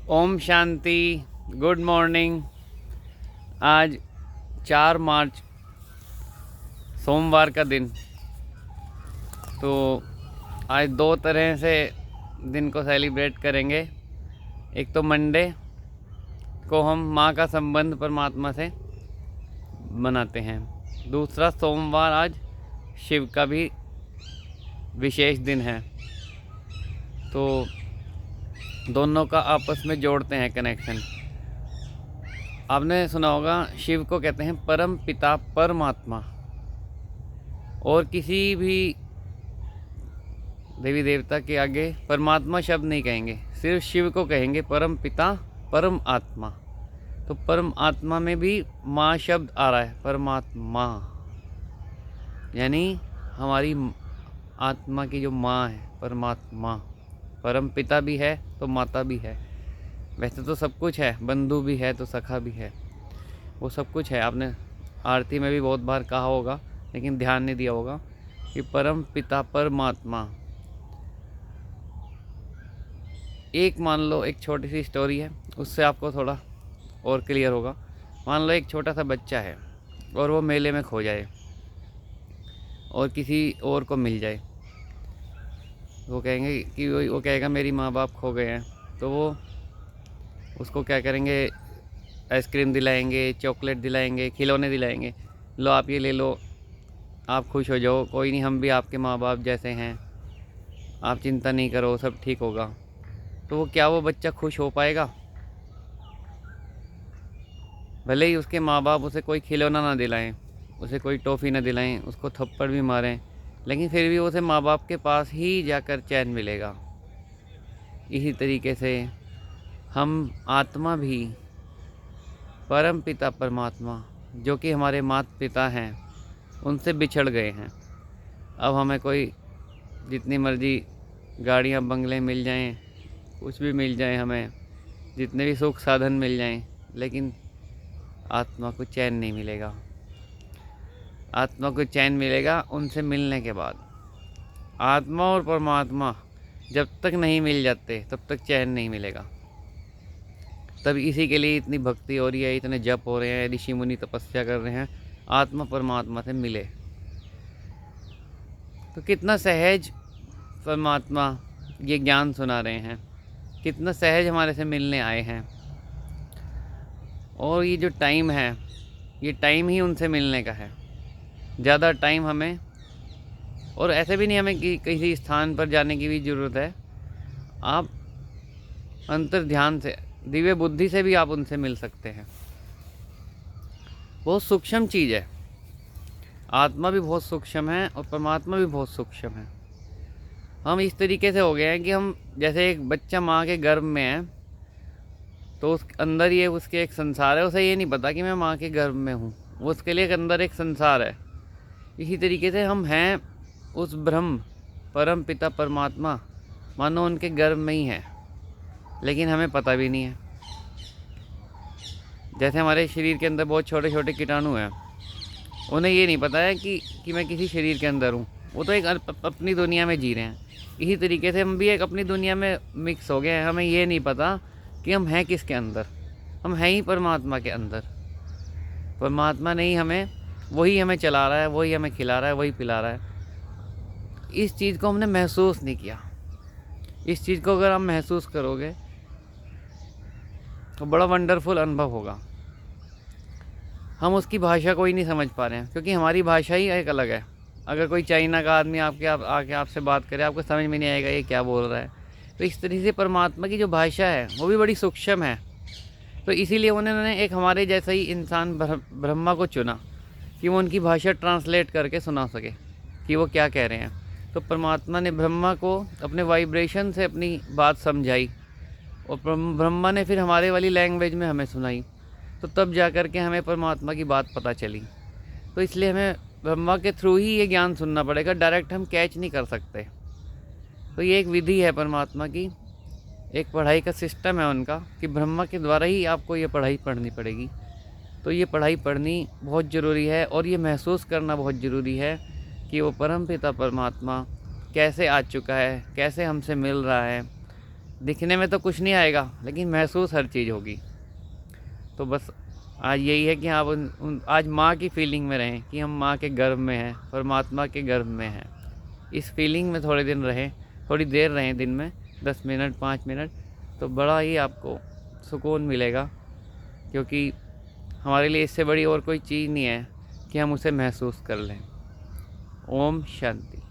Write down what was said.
Om Shanti. Good morning. आज 4 मार्च सोमवार का दिन। तो आज दो तरह से दिन को सेलिब्रेट करेंगे। एक तो मंडे को हम माँ का संबंध परमात्मा से मनाते हैं। दूसरा सोमवार आज शिव का भी विशेष दिन है। तो दोनों का आपस में जोड़ते हैं कनेक्शन। आपने सुना होगा शिव को कहते हैं परम पिता परमात्मा। और किसी भी देवी देवता के आगे परमात्मा शब्द नहीं कहेंगे, सिर्फ शिव को कहेंगे परम पिता परम आत्मा। तो परम आत्मा में भी माँ शब्द आ रहा है, परमात्मा यानी हमारी आत्मा की जो माँ है परमात्मा। परम पिता भी है तो माता भी है। वैसे तो सब कुछ है, बंधु भी है तो सखा भी है, वो सब कुछ है। आपने आरती में भी बहुत बार कहा होगा लेकिन ध्यान नहीं दिया होगा कि परम पिता परमात्मा। एक मान लो एक छोटी सी स्टोरी है, उससे आपको थोड़ा और क्लियर होगा। मान लो एक छोटा सा बच्चा है और वो मेले में खो जाए और किसी और को मिल जाए। वो कहेंगे कि वो कहेगा मेरी माँ बाप खो गए हैं। तो वो उसको क्या करेंगे, आइसक्रीम दिलाएंगे, चॉकलेट दिलाएंगे, खिलौने दिलाएंगे। लो आप ये ले लो, आप खुश हो जाओ, कोई नहीं हम भी आपके माँ बाप जैसे हैं, आप चिंता नहीं करो, सब ठीक होगा। तो वो बच्चा खुश हो पाएगा? भले ही उसके माँ बाप उसे कोई खिलौना ना दिलाएं, उसे कोई टॉफ़ी ना दिलाएं, उसको थप्पड़ भी मारें, लेकिन फिर भी उसे माँ बाप के पास ही जाकर चैन मिलेगा। इसी तरीके से हम आत्मा भी परम पिता परमात्मा जो कि हमारे माता पिता हैं उनसे बिछड़ गए हैं। अब हमें कोई जितनी मर्जी गाड़ियाँ बंगले मिल जाएं, कुछ भी मिल जाए, हमें जितने भी सुख साधन मिल जाएं, लेकिन आत्मा को चैन नहीं मिलेगा। आत्मा को चैन मिलेगा उनसे मिलने के बाद। आत्मा और परमात्मा जब तक नहीं मिल जाते तब तक चैन नहीं मिलेगा। तब इसी के लिए इतनी भक्ति हो रही है, इतने जप हो रहे हैं, ऋषि मुनि तपस्या कर रहे हैं, आत्मा परमात्मा से मिले। तो कितना सहज परमात्मा ये ज्ञान सुना रहे हैं, कितना सहज हमारे से मिलने आए हैं। और ये जो टाइम है, ये टाइम ही उनसे मिलने का है। ज़्यादा टाइम हमें, और ऐसे भी नहीं हमें कि किसी स्थान पर जाने की भी ज़रूरत है। आप अंतर ध्यान से, दिव्य बुद्धि से भी आप उनसे मिल सकते हैं। बहुत सूक्ष्म चीज़ है। आत्मा भी बहुत सूक्ष्म है और परमात्मा भी बहुत सूक्ष्म है। हम इस तरीके से हो गए हैं कि हम जैसे एक बच्चा माँ के गर्भ में है तो उस अंदर ये उसके एक संसार है। उसे ये नहीं पता कि मैं माँ के गर्भ में हूँ, वो उसके लिए एक अंदर एक संसार है। इसी तरीके से हम हैं उस ब्रह्म परम पिता परमात्मा, मानो उनके गर्भ में ही है, लेकिन हमें पता भी नहीं है। जैसे हमारे शरीर के अंदर बहुत छोटे छोटे कीटाणु हैं, उन्हें ये नहीं पता है कि मैं किसी शरीर के अंदर हूँ। वो तो एक अपनी दुनिया में जी रहे हैं। इसी तरीके से हम भी एक अपनी दुनिया में मिक्स हो गए हैं। हमें ये नहीं पता कि हम हैं किसके अंदर। हम हैं ही परमात्मा के अंदर। परमात्मा नहीं हमें, वही हमें चला रहा है, वही हमें खिला रहा है, वही पिला रहा है। इस चीज़ को हमने महसूस नहीं किया। इस चीज़ को अगर आप महसूस करोगे तो बड़ा वंडरफुल अनुभव होगा। हम उसकी भाषा को ही नहीं समझ पा रहे हैं क्योंकि हमारी भाषा ही एक अलग है। अगर कोई चाइना का आदमी आके आपसे बात करे, आपको समझ में नहीं आएगा ये क्या बोल रहा है। तो इस तरीके से परमात्मा की जो भाषा है वो भी बड़ी सूक्ष्म है। तो इसीलिए उन्होंने एक हमारे जैसा ही इंसान ब्रह्मा को चुना कि वो उनकी भाषा ट्रांसलेट करके सुना सके कि वो क्या कह रहे हैं। तो परमात्मा ने ब्रह्मा को अपने वाइब्रेशन से अपनी बात समझाई और ब्रह्मा ने फिर हमारे वाली लैंग्वेज में हमें सुनाई। तो तब जा कर के हमें परमात्मा की बात पता चली। तो इसलिए हमें ब्रह्मा के थ्रू ही ये ज्ञान सुनना पड़ेगा, डायरेक्ट हम कैच नहीं कर सकते। तो ये एक विधि है परमात्मा की, एक पढ़ाई का सिस्टम है उनका कि ब्रह्मा के द्वारा ही आपको ये पढ़ाई पढ़नी पड़ेगी। तो ये पढ़ाई पढ़नी बहुत ज़रूरी है और ये महसूस करना बहुत ज़रूरी है कि वो परमपिता परमात्मा कैसे आ चुका है, कैसे हमसे मिल रहा है, दिखने में तो कुछ नहीं आएगा, लेकिन महसूस हर चीज़ होगी। तो बस आज यही है कि आप आज माँ की फीलिंग में रहें कि हम माँ के गर्भ में हैं, परमात्मा के गर्भ में हैं। इस फीलिंग में थोड़े दिन रहें, थोड़ी देर रहें दिन में, 10 मिनट 5 मिनट, तो बड़ा ही आपको सुकून मिलेगा। क्योंकि हमारे लिए इससे बड़ी और कोई चीज़ नहीं है कि हम उसे महसूस कर लें। ओम शांति।